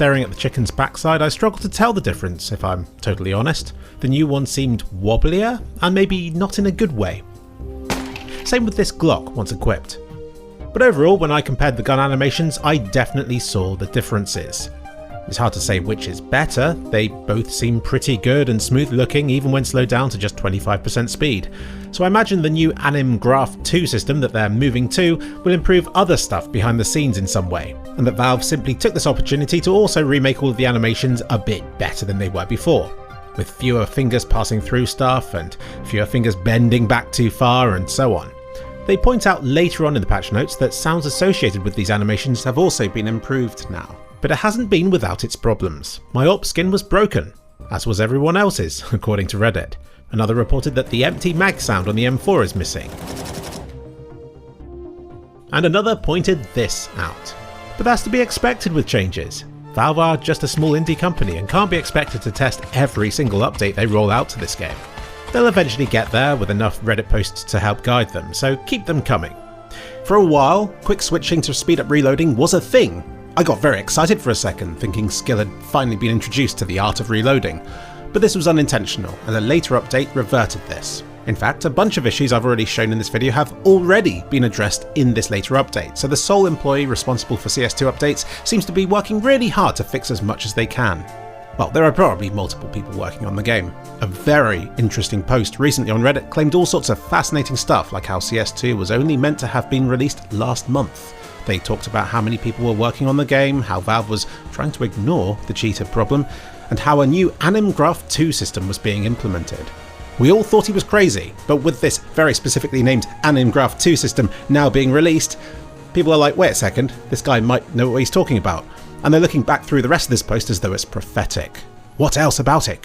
staring at the chicken's backside, I struggle to tell the difference, if I'm totally honest. The new one seemed wobblier, and maybe not in a good way. Same with this Glock once equipped. But overall, when I compared the gun animations, I definitely saw the differences. It's hard to say which is better. They both seem pretty good and smooth looking even when slowed down to just 25% speed. So I imagine the new Anim Graph 2 system that they're moving to will improve other stuff behind the scenes in some way, and that Valve simply took this opportunity to also remake all of the animations a bit better than they were before, with fewer fingers passing through stuff and fewer fingers bending back too far and so on. They point out later on in the patch notes that sounds associated with these animations have also been improved now. But it hasn't been without its problems. My AWP skin was broken, as was everyone else's, according to Reddit. Another reported that the empty mag sound on the M4 is missing. And another pointed this out. But that's to be expected with changes. Valve are just a small indie company and can't be expected to test every single update they roll out to this game. They'll eventually get there with enough Reddit posts to help guide them, so keep them coming. For a while, quick switching to speed up reloading was a thing. I got very excited for a second, thinking skill had finally been introduced to the art of reloading, but this was unintentional, and a later update reverted this. In fact, a bunch of issues I've already shown in this video have already been addressed in this later update, so the sole employee responsible for CS2 updates seems to be working really hard to fix as much as they can. Well, there are probably multiple people working on the game. A very interesting post recently on Reddit claimed all sorts of fascinating stuff, like how CS2 was only meant to have been released last month. They talked about how many people were working on the game, how Valve was trying to ignore the cheater problem, and how a new Anim Graph 2 system was being implemented. We all thought he was crazy, but with this very specifically named Anim Graph 2 system now being released, people are like, wait a second, this guy might know what he's talking about. And they're looking back through the rest of this post as though it's prophetic. What else about it